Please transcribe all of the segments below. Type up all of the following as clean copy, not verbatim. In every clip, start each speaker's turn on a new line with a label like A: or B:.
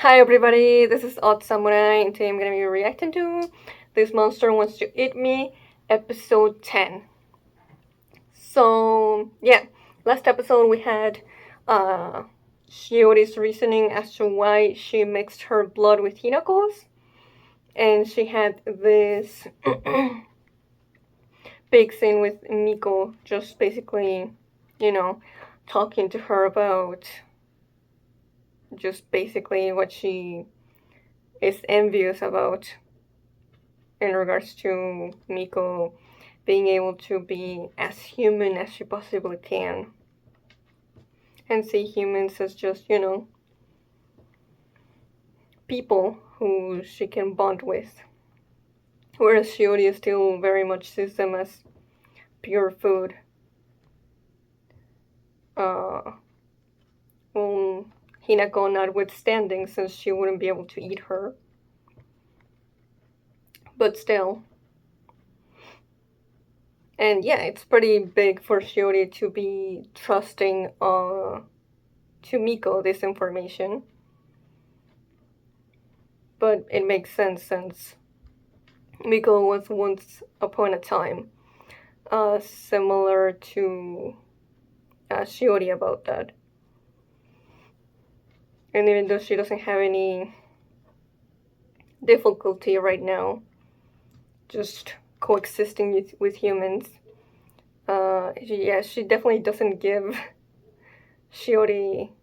A: Hi everybody, this is Odd Samurai, and today I'm gonna be reacting to This Monster Wants to Eat Me, episode 10. So, yeah, last episode we had Shiori's reasoning as to why she mixed her blood with Hinako's, and she had this big scene with Miko, just basically, talking to her about just basically what she is envious about in regards to Miko being able to be as human as she possibly can and see humans as just, people who she can bond with. Whereas Shiori still very much sees them as pure food. Uh, well, Hinako notwithstanding, since she wouldn't be able to eat her. But still. And yeah, it's pretty big for Shiori to be trusting to Miko this information. But it makes sense since Miko was once upon a time similar to Shiori about that. And even though she doesn't have any difficulty right now, just coexisting with humans, she definitely doesn't give Shiori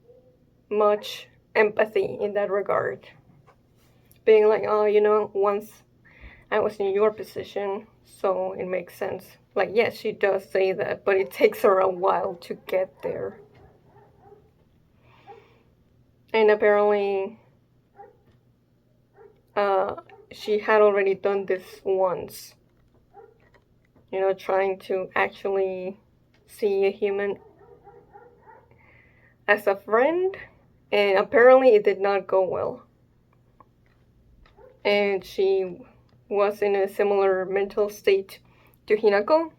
A: much empathy in that regard. Being like, oh, once I was in your position, so it makes sense. Like, yes, she does say that, but it takes her a while to get there. And apparently, she had already done this once. Trying to actually see a human as a friend, and apparently it did not go well. And she was in a similar mental state to Hinako,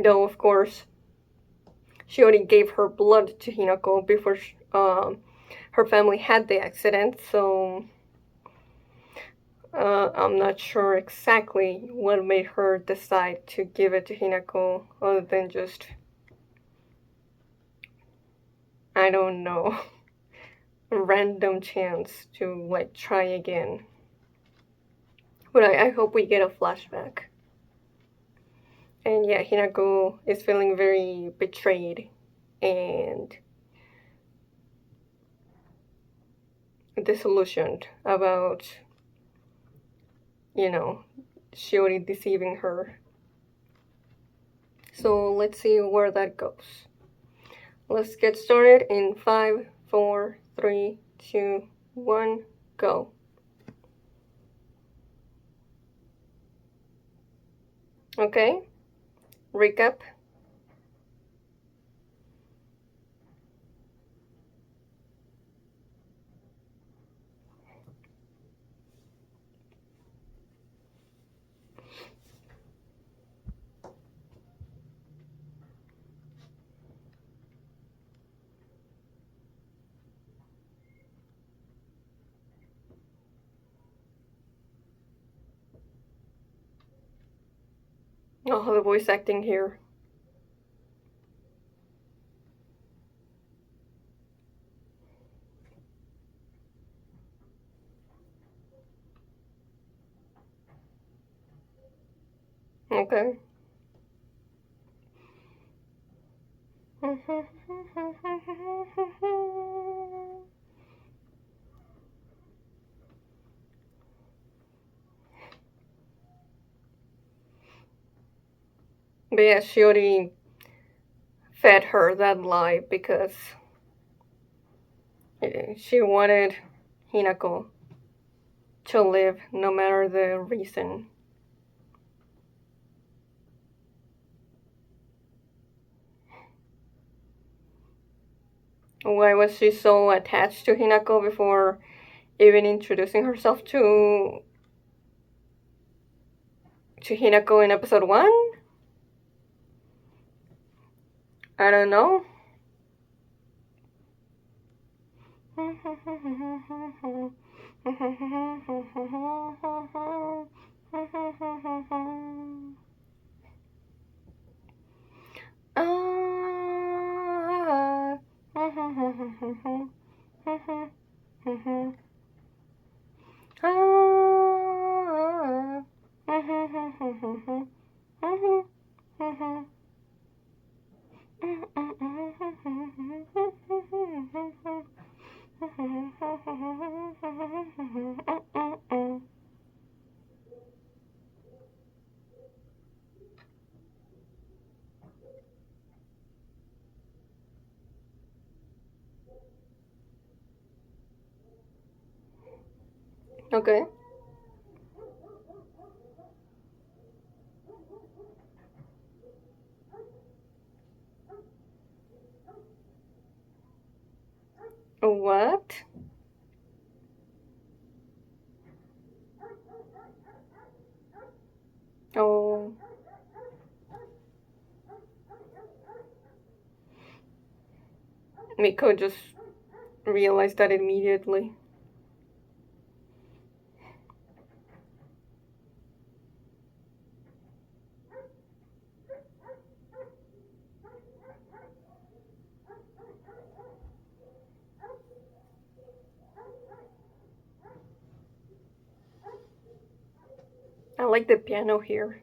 A: though of course she already gave her blood to Hinako before her family had the accident, so I'm not sure exactly what made her decide to give it to Hinako, other than just, I don't know, a random chance to like try again. But I hope we get a flashback. And yeah, Hinako is feeling very betrayed and disillusioned about, Shiori deceiving her. So let's see where that goes. Let's get started in 5, 4, 3, 2, 1, go. Okay, recap. Oh, the voice acting here. Okay. But yeah, Shiori fed her that lie because she wanted Hinako to live no matter the reason. Why was she so attached to Hinako before even introducing herself to Hinako in episode 1? I don't know. Okay. What? Oh, Miko just realized that immediately. I like the piano here.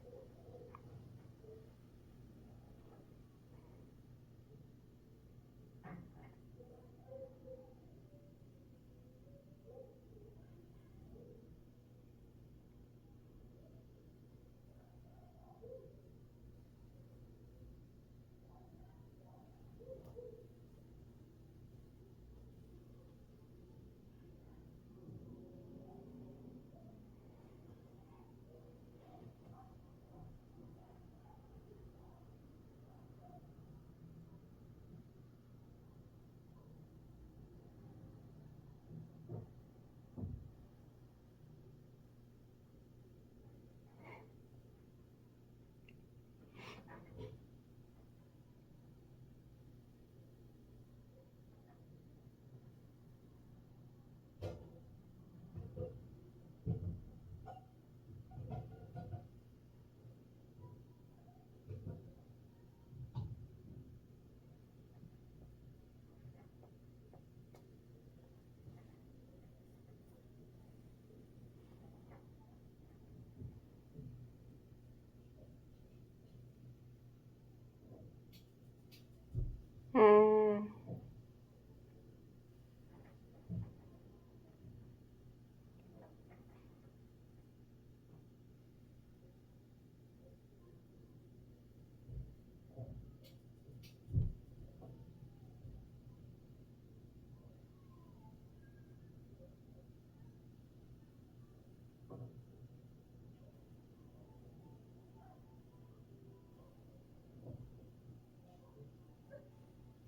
A: Mm.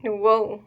A: Whoa.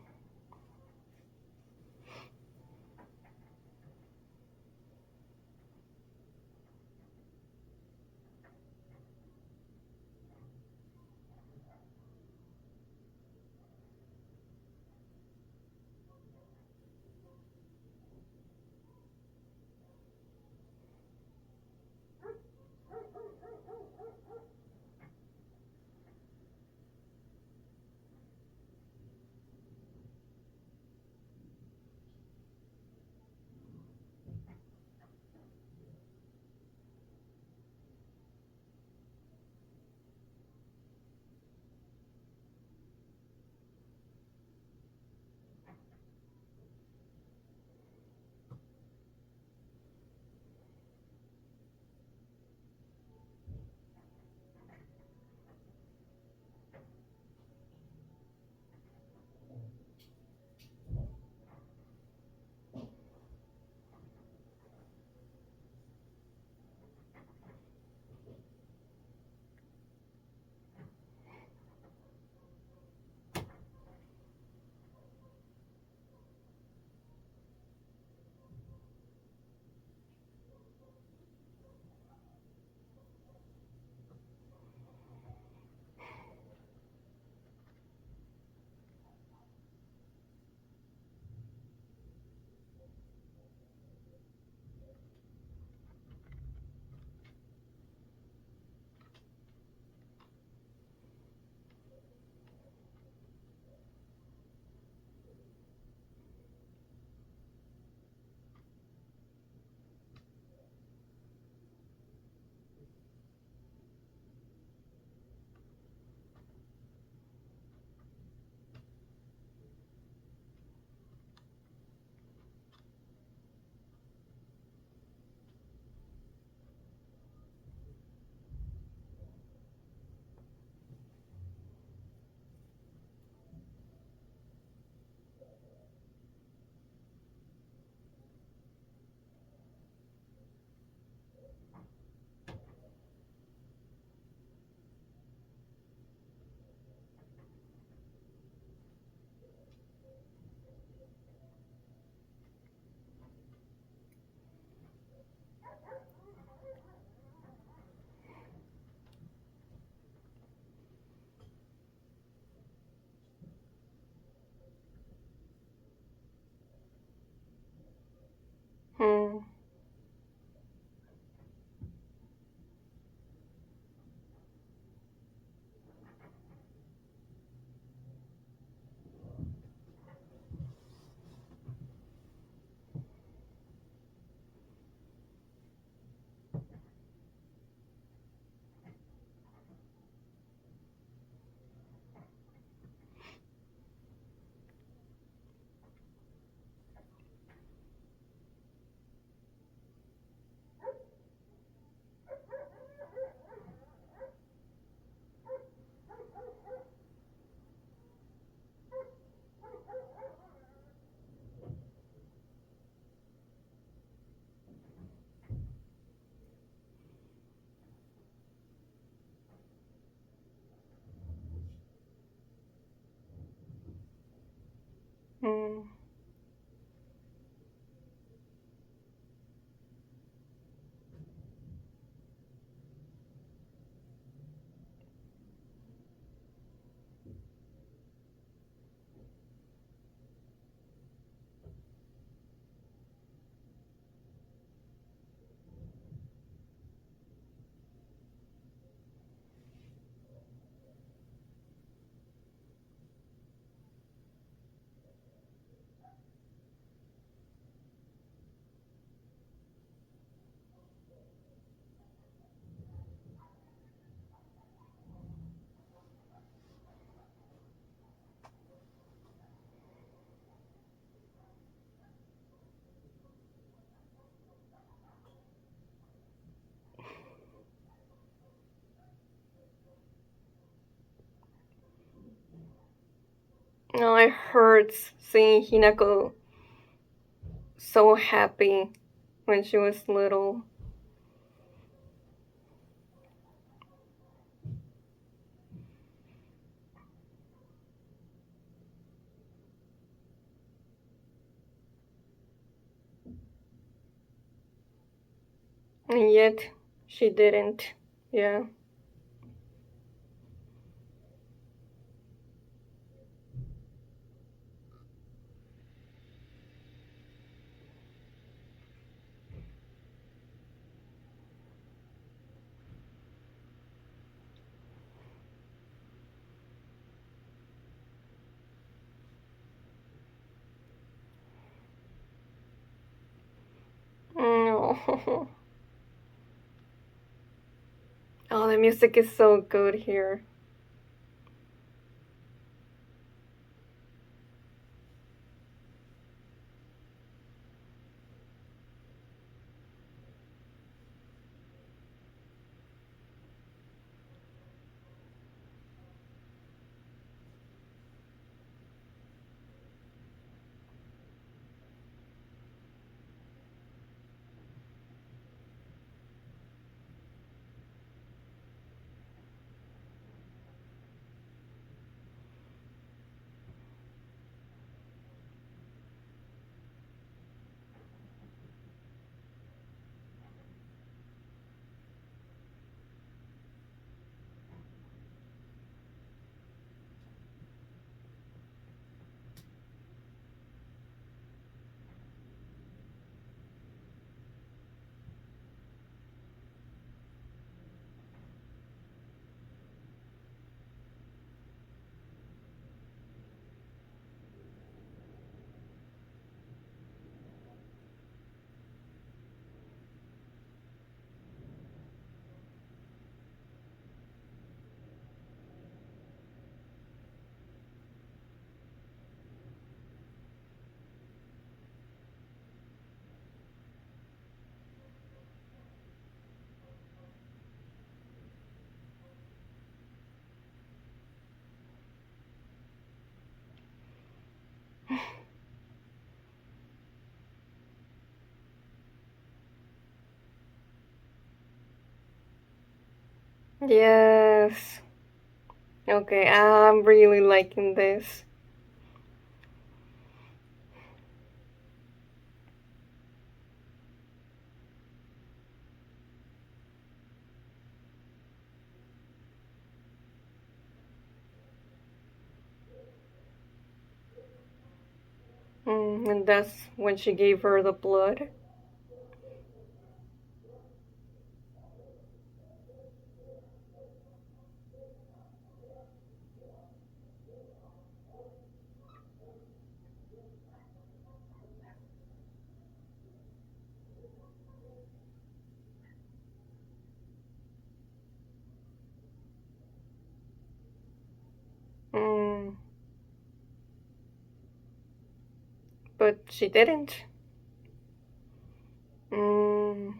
A: Mm. No, I heard seeing Hinako so happy when she was little. And yet she didn't. Yeah. No. Oh, the music is so good here. Yes. Okay, I'm really liking this. And that's when she gave her the blood. Mm, but she didn't. Mm,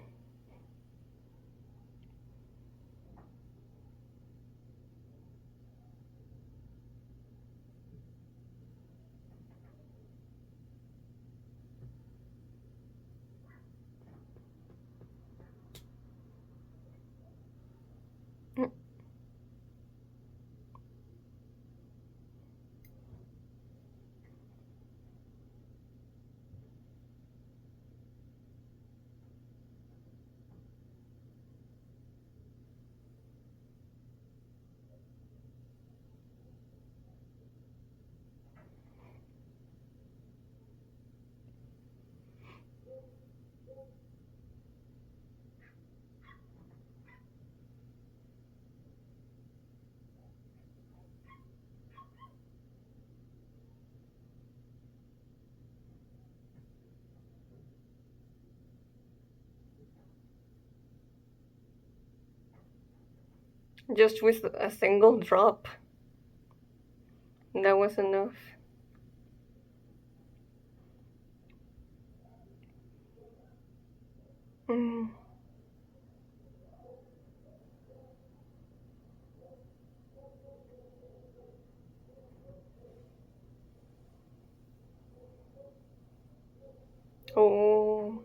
A: Just with a single drop. That was enough. Mm. Oh,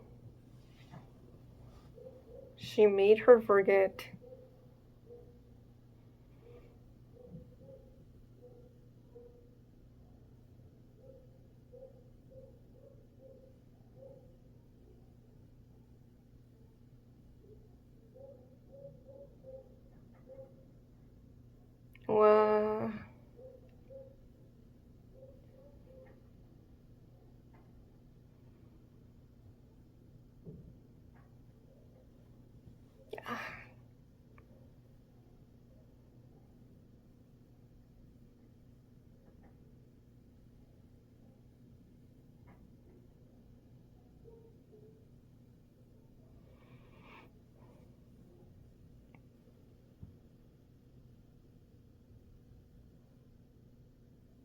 A: she made her forget. Wow.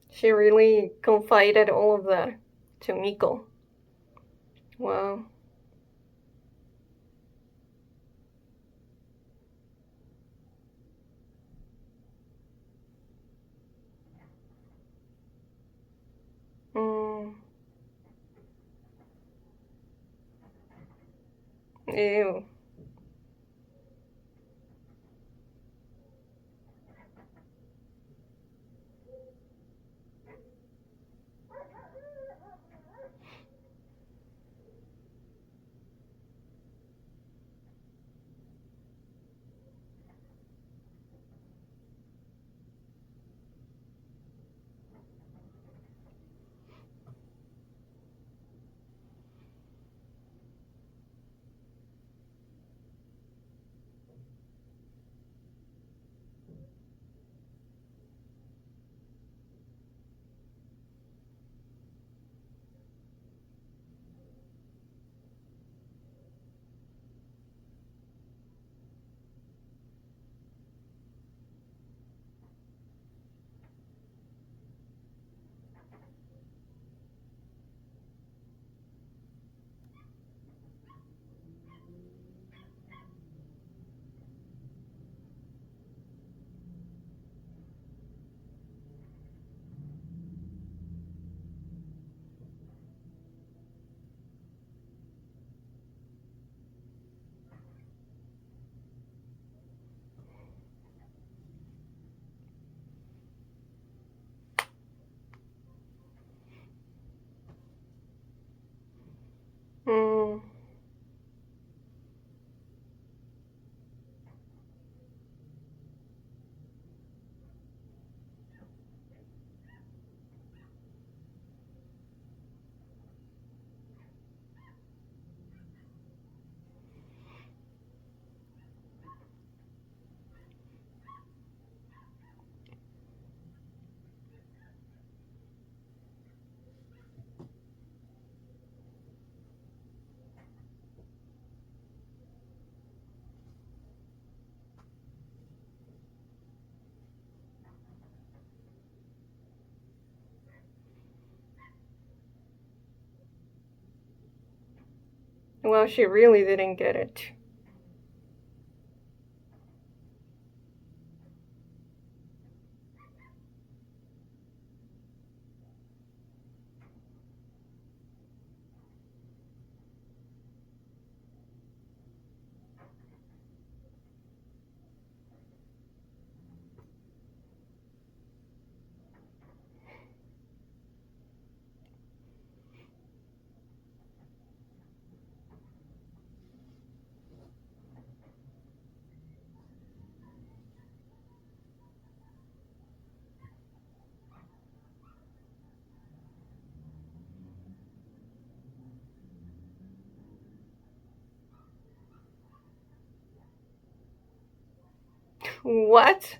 A: She really confided all of that to Miko. Wow. Mm. Ew. Mm. Well, she really didn't get it. What?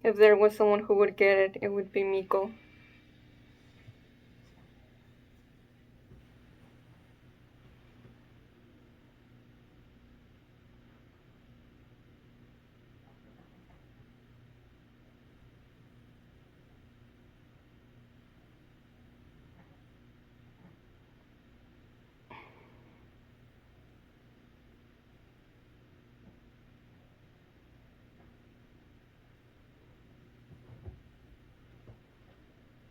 A: If there was someone who would get it, it would be Miko.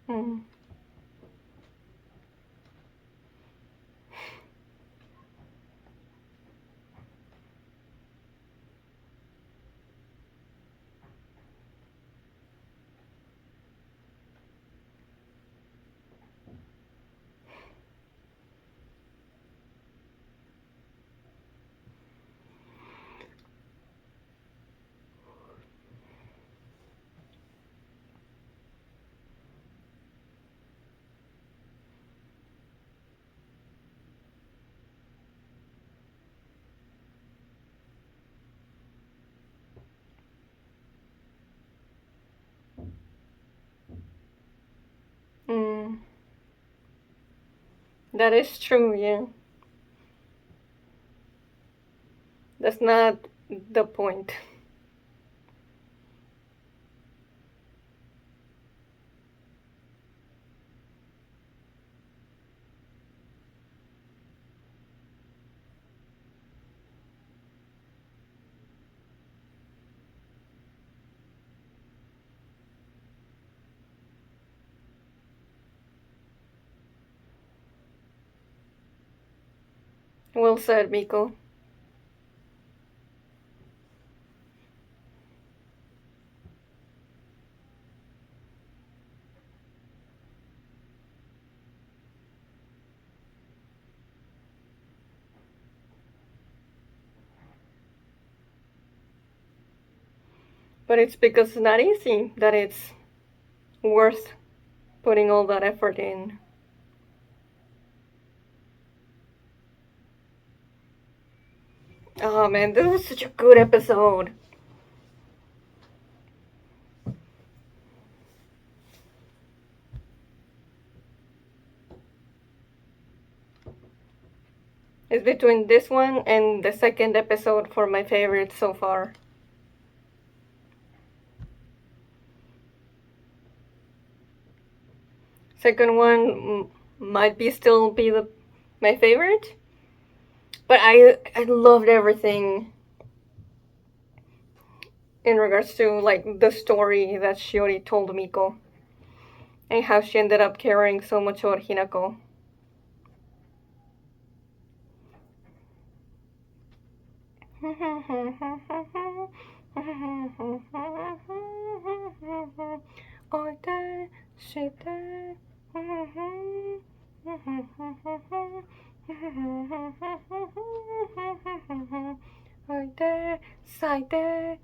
A: Mm. Mm. That is true, yeah. That's not the point. Well said, Miko. But it's because it's not easy that it's worth putting all that effort in. Oh man, this was such a good episode. It's between this one and the second episode for my favorite so far. Second one might be still be my favorite, but I loved everything in regards to like the story that Shiori told Miko and how she ended up caring so much about Hinako. Oite, shite, oite, saite.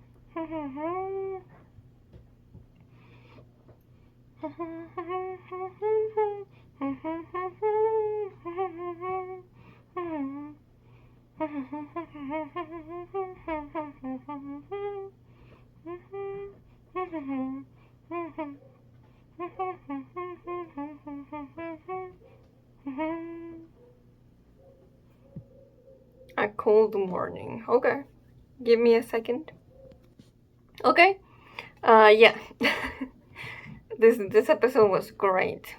A: A cold morning. Okay. Give me a second. Okay. Yeah. This episode was great.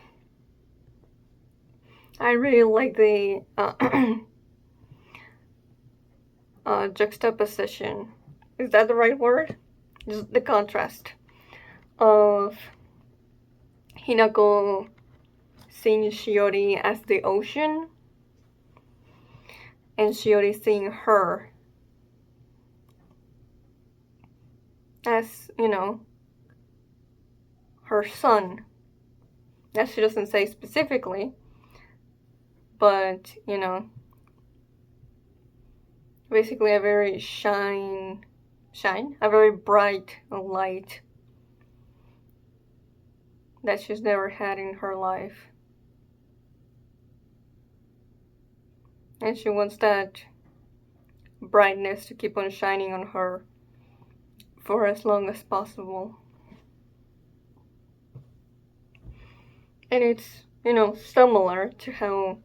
A: I really like the juxtaposition. Is that the right word? Just the contrast of Hinako seeing Shiori as the ocean and Shiori seeing her as, her son. That she doesn't say specifically, but, basically a very a very bright light that she's never had in her life. And she wants that brightness to keep on shining on her for as long as possible. And it's, similar to how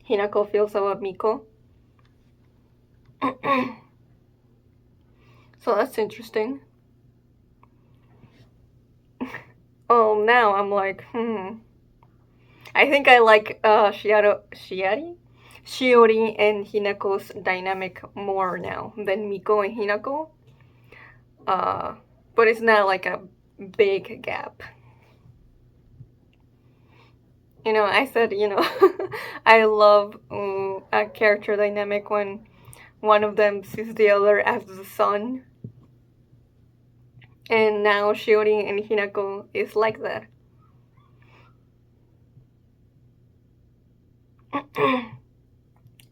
A: Hinako feels about Miko. So that's interesting. Oh, now I'm like, I think I like Shiori and Hinako's dynamic more now than Miko and Hinako. Uh, but it's not like a big gap. I said, I love a character dynamic when one of them sees the other as the son. And now Shiori and Hinako is like that.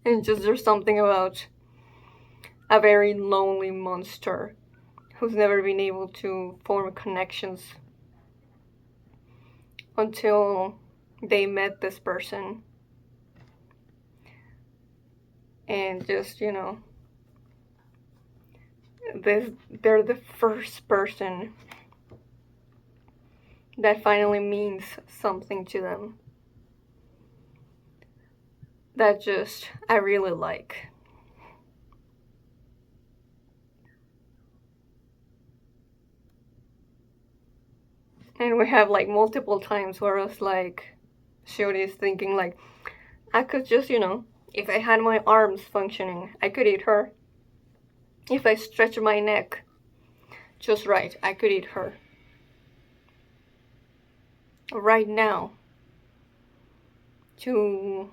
A: And just there's something about a very lonely monster who's never been able to form connections until they met this person. And just, they're the first person that finally means something to them. That just, I really like. And we have like multiple times where I was like, Shiori is thinking like, I could just, if I had my arms functioning, I could eat her. If I stretch my neck just right, I could eat her. Right now. So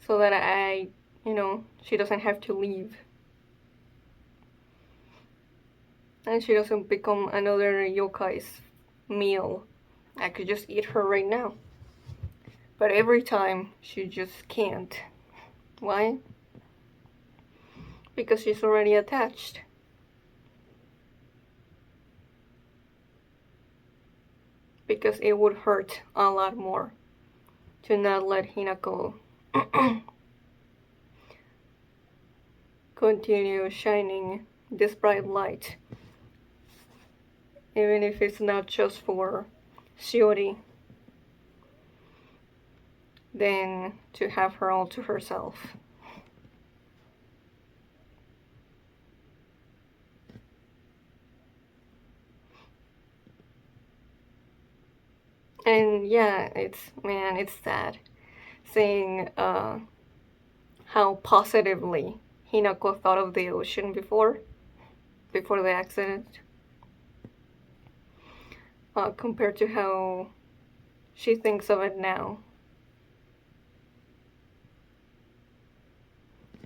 A: that she doesn't have to leave. And she doesn't become another yokai's meal. I could just eat her right now. But every time, she just can't. Why? Because she's already attached. Because it would hurt a lot more to not let Hinako continue shining this bright light. Even if it's not just for Shiori, then to have her all to herself. And yeah, it's sad seeing how positively Hinako thought of the ocean before the accident, compared to how she thinks of it now.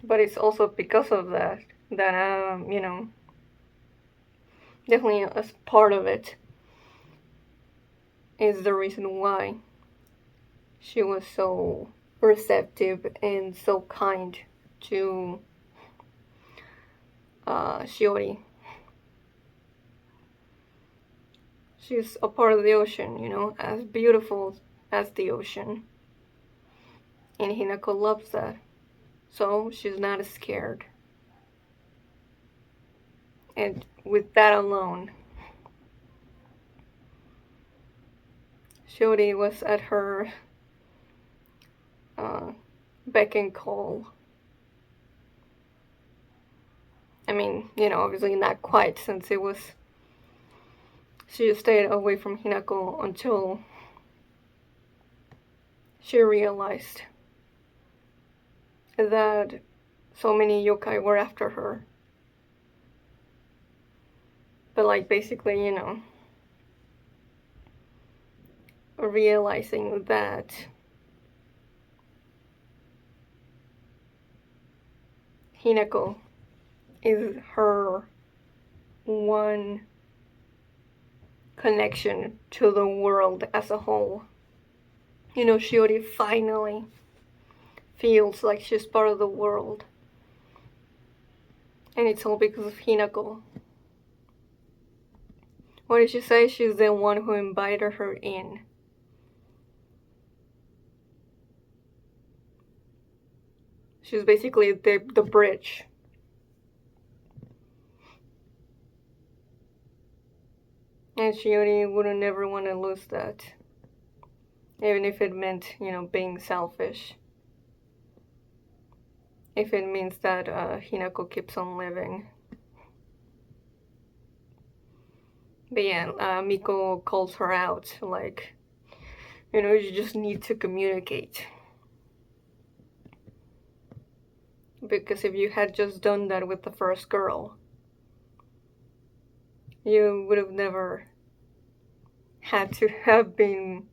A: But it's also because of that definitely as part of it is the reason why she was so receptive and so kind to Shiori. She's a part of the ocean, as beautiful as the ocean. And Hinako loves that. So she's not scared. And with that alone, Shiori was at her beck and call. I mean, obviously not quite, since she stayed away from Hinako until she realized that so many yokai were after her. But like basically, realizing that Hinako is her one connection to the world as a whole. Shiori finally feels like she's part of the world. And it's all because of Hinako. What did she say? She's the one who invited her in. She's basically the bridge. And Shiori wouldn't ever want to lose that. even if it meant, being selfish. If it means that Hinako keeps on living. But yeah, Miko calls her out, like, you just need to communicate. Because if you had just done that with the first girl, you would have never had to have been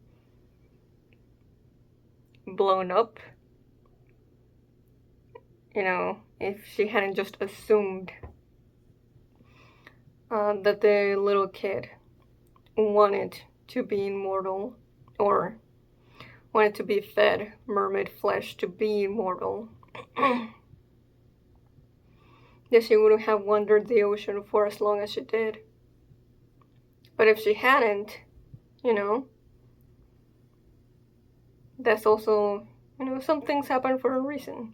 A: blown up. If she hadn't just assumed that the little kid wanted to be immortal, or wanted to be fed mermaid flesh to be immortal, that she wouldn't have wandered the ocean for as long as she did. But if she hadn't, that's also, some things happen for a reason.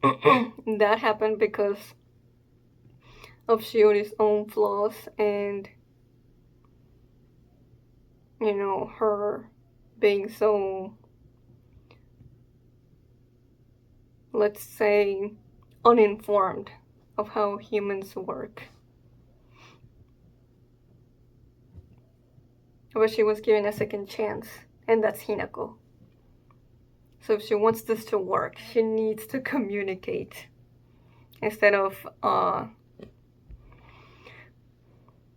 A: That happened because of Shiori's own flaws and, her being so, let's say, uninformed of how humans work. But she was given a second chance, and that's Hinako. So if she wants this to work, she needs to communicate instead of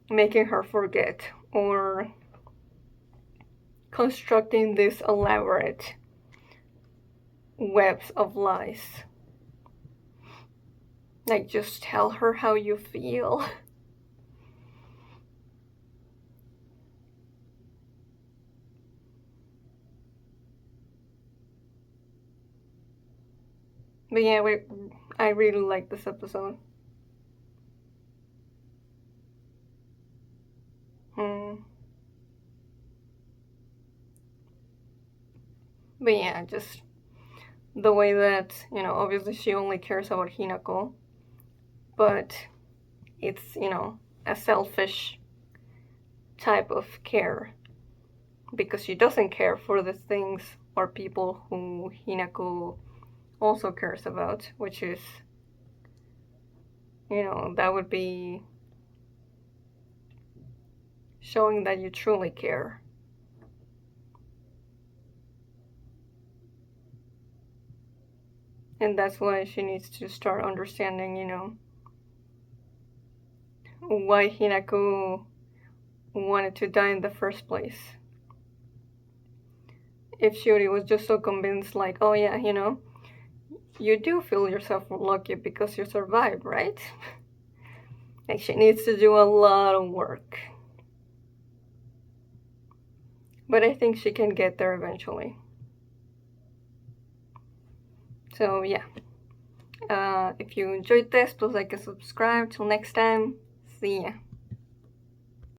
A: making her forget or constructing these elaborate webs of lies. Like, just tell her how you feel. But yeah, I really like this episode. But yeah, just the way that, obviously she only cares about Hinako, but it's, a selfish type of care, because she doesn't care for the things or people who Hinako also cares about, which is, that would be showing that you truly care. And that's why she needs to start understanding, why Hinako wanted to die in the first place. If Shiori was just so convinced, like, oh yeah, you do feel yourself lucky because you survived, right? Like, she needs to do a lot of work. But I think she can get there eventually. So yeah. If you enjoyed this, please like and subscribe. Till next time, see ya.